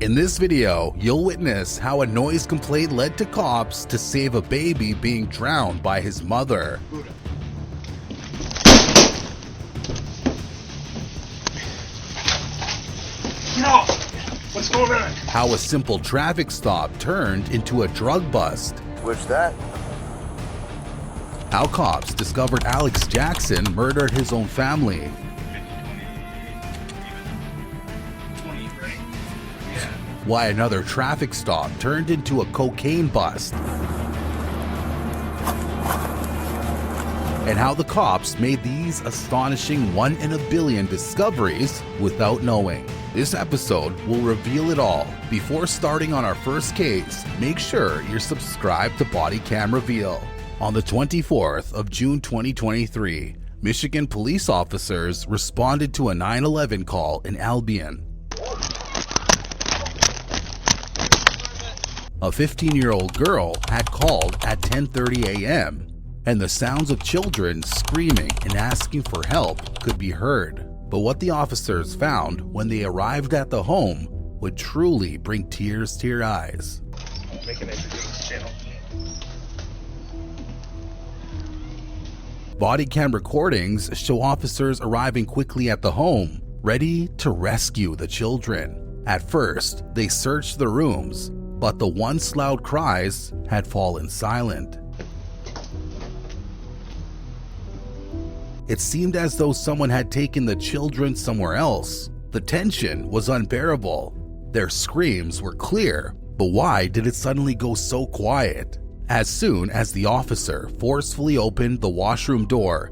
In this video, you'll witness how a noise complaint led to cops to save a baby being drowned by his mother. No! What's going on? How a simple traffic stop turned into a drug bust. What's that? How cops discovered Alex Jackson murdered his own family. Why another traffic stop turned into a cocaine bust. And how the cops made these astonishing 1 in a billion discoveries without knowing. This episode will reveal it all. Before starting on our first case, make sure you're subscribed to BODYCAM REVEAL. On the 24th of June 2023, Michigan police officers responded to a 911 call in Albion. A 15-year-old girl had called at 10:30 a.m. and the sounds of children screaming and asking for help could be heard. But what the officers found when they arrived at the home would truly bring tears to your eyes. Make an entry to this channel. Body cam recordings show officers arriving quickly at the home, ready to rescue the children. At first, they searched the rooms, but the once loud cries had fallen silent. It seemed as though someone had taken the children somewhere else. The tension was unbearable. Their screams were clear, but why did it suddenly go so quiet? As soon as the officer forcefully opened the washroom door,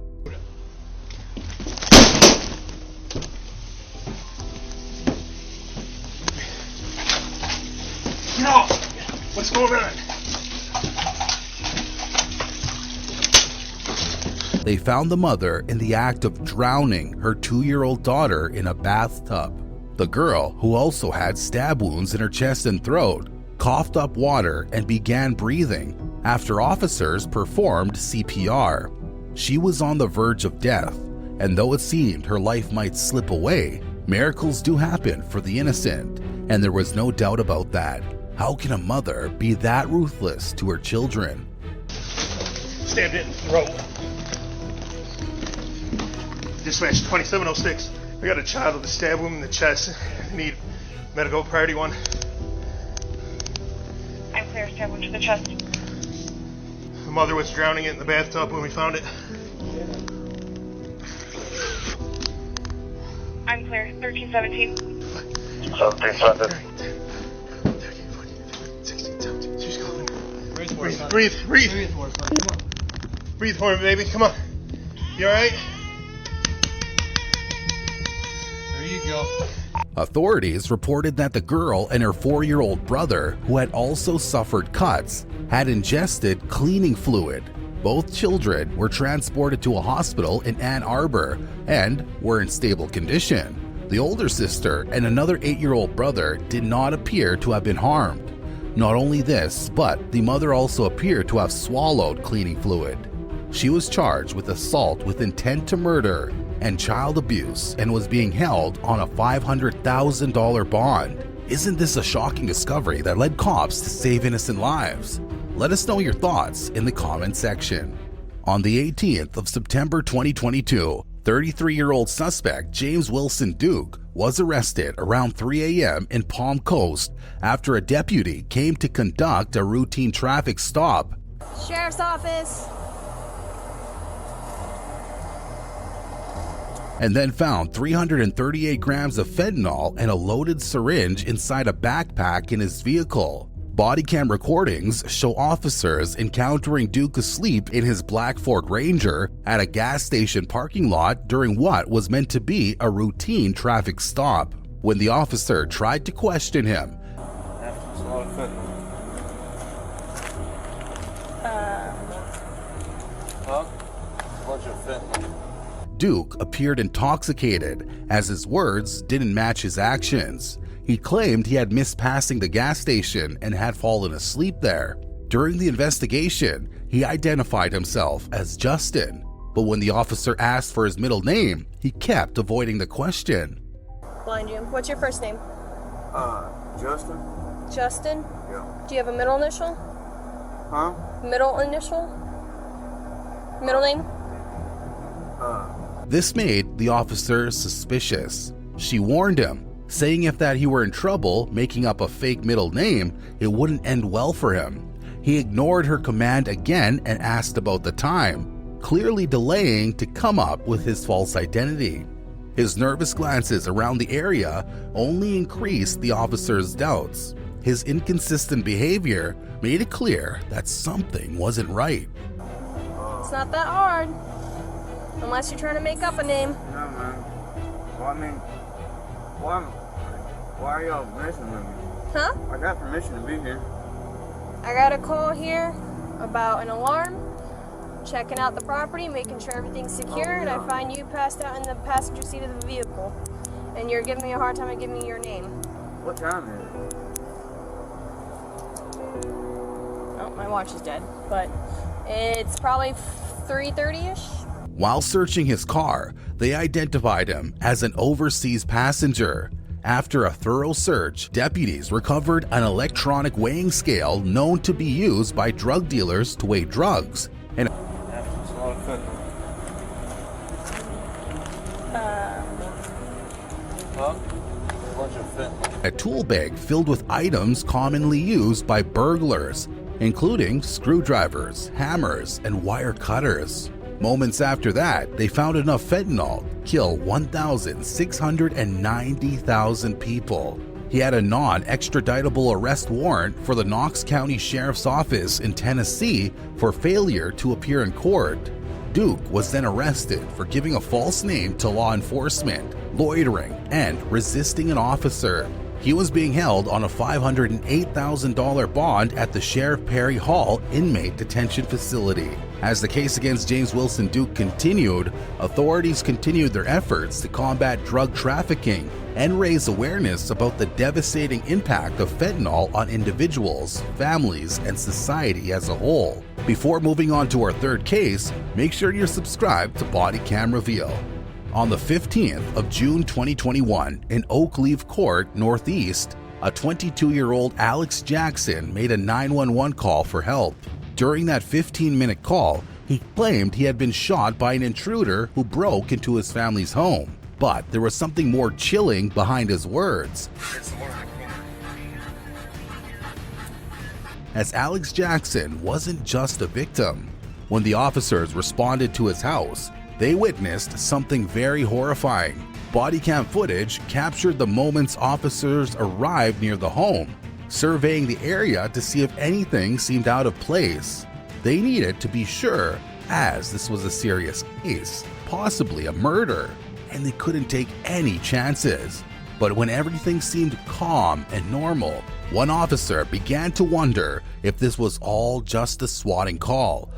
No! What's going on? they found the mother in the act of drowning her 2-year-old daughter in a bathtub. The girl, who also had stab wounds in her chest and throat, coughed up water and began breathing after officers performed CPR. She was on the verge of death, and though it seemed her life might slip away, miracles do happen for the innocent, and there was no doubt about that. How can a mother be that ruthless to her children? Stand in, roll. Dispatch 2706. I got a child with a stab wound in the chest. I need medical priority 1. I'm clear, stab wound to the chest. The mother was drowning it in the bathtub when we found it. I'm clear, 1317. 1700. 16, 17. She's coughing. Breathe, Breathe. for us, son. Come on. Breathe for me, baby. Come on. You alright? There you go. Authorities reported that the girl and her 4-year-old brother, who had also suffered cuts, had ingested cleaning fluid. Both children were transported to a hospital in Ann Arbor and were in stable condition. The older sister and another 8-year-old brother did not appear to have been harmed. Not only this, but the mother also appeared to have swallowed cleaning fluid. She was charged with assault with intent to murder and child abuse and was being held on a $500,000 bond. Isn't this a shocking discovery that led cops to save innocent lives? Let us know your thoughts in the comment section. On the 18th of September 2022, 33-year-old suspect James Wilson Duke was arrested around 3 a.m. in Palm Coast after a deputy came to conduct a routine traffic stop. Sheriff's Office. And then found 338 grams of fentanyl and a loaded syringe inside a backpack in his vehicle. Body cam recordings show officers encountering Duke asleep in his black Ford Ranger at a gas station parking lot during what was meant to be a routine traffic stop. When the officer tried to question him, Duke appeared intoxicated as his words didn't match his actions. He claimed he had missed passing the gas station and had fallen asleep there. During the investigation, he identified himself as Justin, but when the officer asked for his middle name, he kept avoiding the question. Blind you. What's your first name? Justin? Justin? Yeah. Do you have a middle initial? Huh? Middle initial? Middle name? This made the officer suspicious. She warned him, saying if that he were in trouble making up a fake middle name, it wouldn't end well for him. He ignored her command again and asked about the time, clearly delaying to come up with his false identity. His nervous glances around the area only increased the officer's doubts. His inconsistent behavior made it clear that something wasn't right. It's not that hard. Unless you're trying to make up a name. No, man. Well, I mean, why are y'all messing with me? Huh? I got permission to be here. I got a call here about an alarm. Checking out the property, making sure everything's secure, and I find you passed out in the passenger seat of the vehicle. And you're giving me a hard time and giving me your name. What time is it? Oh, my watch is dead, but it's probably 3:30-ish. While searching his car, they identified him as an overseas passenger. After a thorough search, deputies recovered an electronic weighing scale known to be used by drug dealers to weigh drugs, and a tool bag filled with items commonly used by burglars, including screwdrivers, hammers, and wire cutters. Moments after that, they found enough fentanyl to kill 1,690,000 people. He had a non-extraditable arrest warrant for the Knox County Sheriff's Office in Tennessee for failure to appear in court. Duke was then arrested for giving a false name to law enforcement, loitering, and resisting an officer. He was being held on a $508,000 bond at the Sheriff Perry Hall inmate detention facility. As the case against James Wilson Duke continued, authorities continued their efforts to combat drug trafficking and raise awareness about the devastating impact of fentanyl on individuals, families, and society as a whole. Before moving on to our third case, make sure you're subscribed to BODYCAM REVEAL. On the 15th of June 2021, in Oakleaf Court, Northeast, a 22-year-old Alex Jackson made a 911 call for help. During that 15-minute call, he claimed he had been shot by an intruder who broke into his family's home. But there was something more chilling behind his words, as Alex Jackson wasn't just a victim. When the officers responded to his house, they witnessed something very horrifying. Bodycam footage captured the moments officers arrived near the home, surveying the area to see if anything seemed out of place. They needed to be sure, as this was a serious case, possibly a murder, and they couldn't take any chances. But when everything seemed calm and normal, one officer began to wonder if this was all just a swatting call.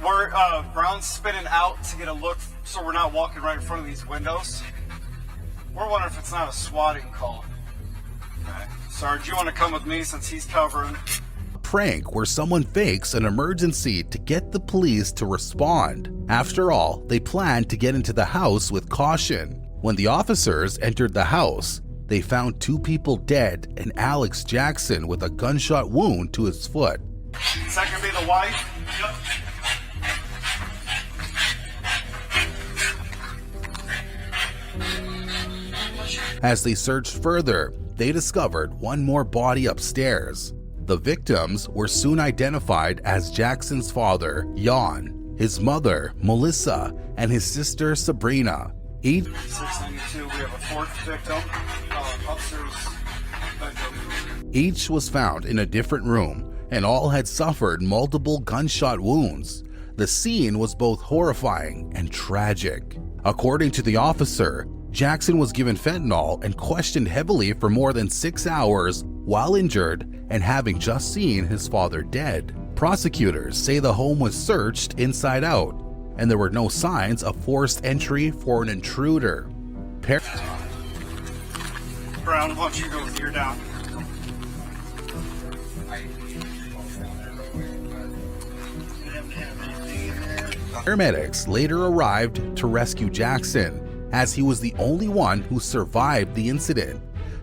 We're ground spinning out to get a look so we're not walking right in front of these windows. We're wondering if it's not a swatting call. Okay. Sarge, you want to come with me since he's covering? Prank where someone fakes an emergency to get the police to respond. After all, they planned to get into the house with caution. When the officers entered the house, they found two people dead and Alex Jackson with a gunshot wound to his foot. Is that gonna be the wife? Yep. As they searched further, they discovered one more body upstairs. The victims were soon identified as Jackson's father, Jan, his mother, Melissa, and his sister, Sabrina. 692, we have a fourth victim, upstairs bedroom. Each was found in a different room, and all had suffered multiple gunshot wounds. The scene was both horrifying and tragic. According to the officer, Jackson was given fentanyl and questioned heavily for more than 6 hours while injured and having just seen his father dead. Prosecutors say the home was searched inside out, and there were no signs of forced entry for an intruder. Brown, why don't you go with your down? Paramedics later arrived to rescue Jackson, as he was the only one who survived the incident.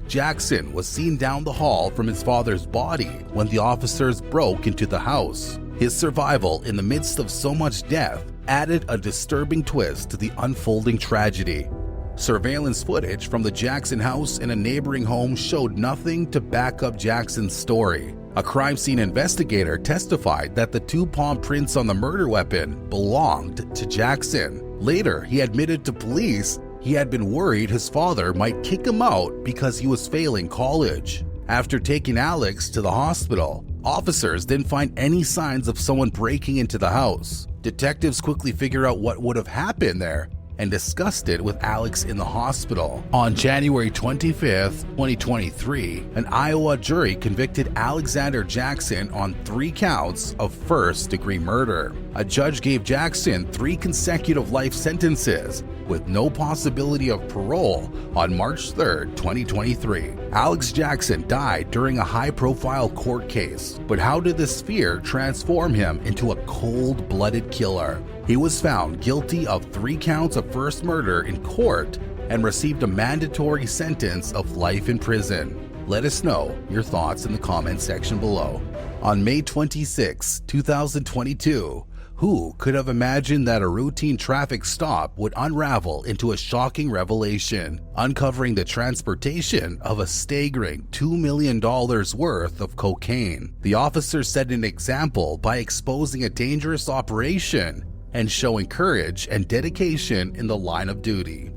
Jackson was seen down the hall from his father's body when the officers broke into the house. His survival in the midst of so much death added a disturbing twist to the unfolding tragedy. Surveillance footage from the Jackson house in a neighboring home showed nothing to back up Jackson's story. A crime scene investigator testified that the 2 palm prints on the murder weapon belonged to Jackson. Later, he admitted to police he had been worried his father might kick him out because he was failing college. After taking Alex to the hospital, officers didn't find any signs of someone breaking into the house. Detectives quickly figured out what would have happened there and discussed it with Alex in the hospital. On January 25th, 2023, an Iowa jury convicted Alexander Jackson on 3 counts of first-degree murder. A judge gave Jackson 3 consecutive life sentences with no possibility of parole on March 3rd, 2023. Alex Jackson died during a high-profile court case, but how did this fear transform him into a cold-blooded killer? He was found guilty of 3 counts of first murder in court and received a mandatory sentence of life in prison. Let us know your thoughts in the comment section below. On May 26, 2022, who could have imagined that a routine traffic stop would unravel into a shocking revelation, uncovering the transportation of a staggering $2 million worth of cocaine? The officers set an example by exposing a dangerous operation and showing courage and dedication in the line of duty.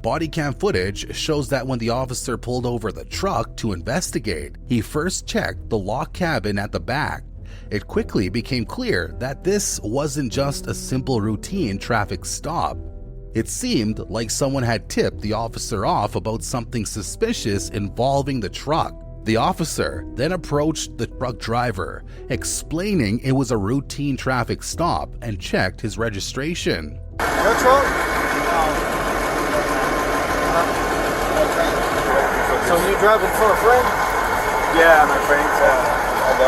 Body cam footage shows that when the officer pulled over the truck to investigate, he first checked the locked cabin at the back. It quickly became clear that this wasn't just a simple routine traffic stop. It seemed like someone had tipped the officer off about something suspicious involving the truck. The officer then approached the truck driver, explaining it was a routine traffic stop, and checked his registration. Your truck? So you driving for a friend? Yeah, my friend's the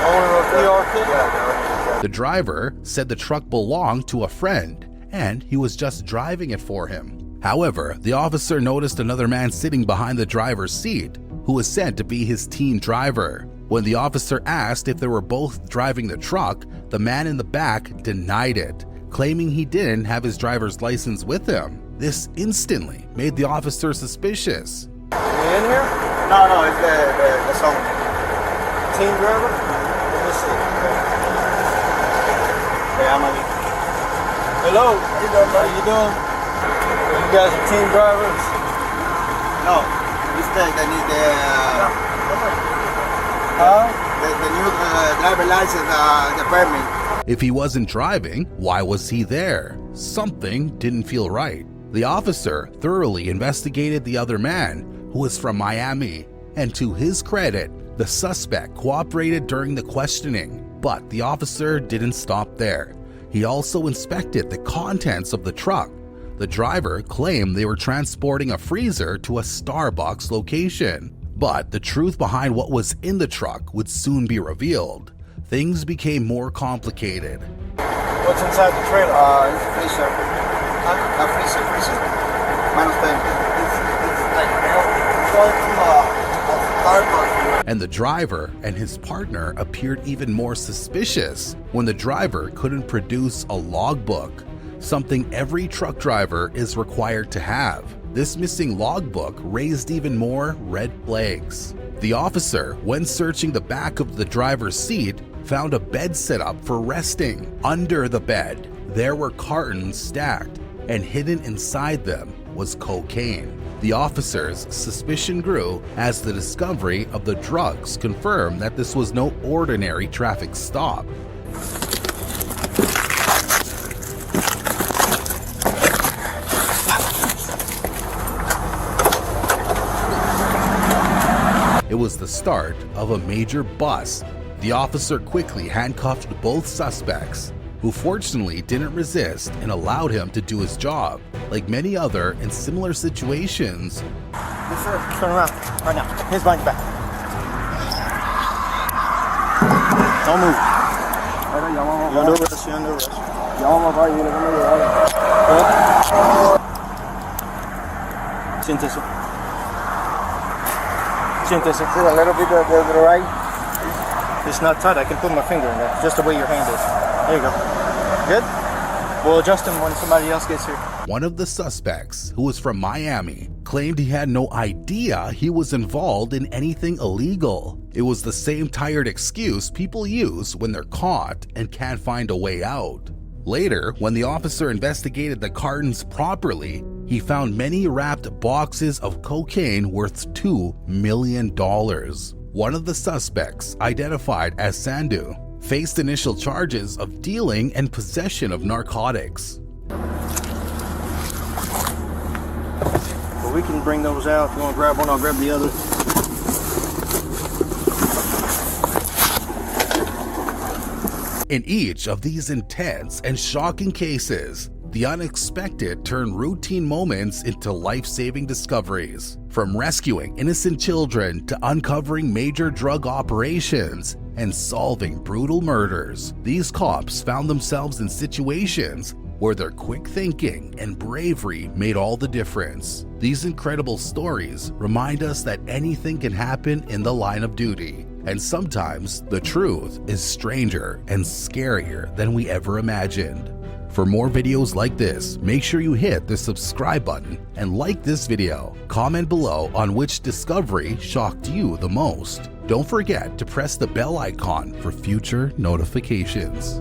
Owner of the RP? owner. The driver said the truck belonged to a friend, and he was just driving it for him. However, the officer noticed another man sitting behind the driver's seat, who was said to be his team driver. When the officer asked if they were both driving the truck, the man in the back denied it, claiming he didn't have his driver's license with him. This instantly made the officer suspicious. You in here? No, it's the song. Team driver? Let me see. Yeah, I'm a... Hello. How you doing? You guys are team drivers? No, mistake. I need the new driver license, the permit. If he wasn't driving, why was he there? Something didn't feel right. The officer thoroughly investigated the other man, who was from Miami, and to his credit, the suspect cooperated during the questioning. But the officer didn't stop there. He also inspected the contents of the truck. The driver claimed they were transporting a freezer to a Starbucks location. But the truth behind what was in the truck would soon be revealed. Things became more complicated. What's inside the trailer? It's a freezer. Freezer. Minus 10. And the driver and his partner appeared even more suspicious when the driver couldn't produce a logbook, something every truck driver is required to have. This missing logbook raised even more red flags. The officer, when searching the back of the driver's seat, found a bed set up for resting. Under the bed, there were cartons stacked, and hidden inside them was cocaine. The officer's suspicion grew as the discovery of the drugs confirmed that this was no ordinary traffic stop. It was the start of a major bust. The officer quickly handcuffed both suspects, who fortunately didn't resist and allowed him to do his job. Like many other in similar situations, Yes, sir. Turn around. Right now. Hands behind your back. Don't move. You're under arrest. You're under arrest. Ya vamos para ahí, Siéntese. Siéntese. See a little bit of the right? It's not tight. I can put my finger in there, just the way your hand is. There you go. Good? We'll adjust them when somebody else gets here. One of the suspects, who was from Miami, claimed he had no idea he was involved in anything illegal. It was the same tired excuse people use when they're caught and can't find a way out. Later, when the officer investigated the cartons properly, he found many wrapped boxes of cocaine worth $2 million. One of the suspects, identified as Sandu, faced initial charges of dealing and possession of narcotics. Well, we can bring those out. If you want to grab one, I'll grab the other. In each of these intense and shocking cases, the unexpected turn routine moments into life-saving discoveries. From rescuing innocent children to uncovering major drug operations and solving brutal murders, these cops found themselves in situations where their quick thinking and bravery made all the difference. These incredible stories remind us that anything can happen in the line of duty, and sometimes the truth is stranger and scarier than we ever imagined. For more videos like this, make sure you hit the subscribe button and like this video. Comment below on which discovery shocked you the most. Don't forget to press the bell icon for future notifications.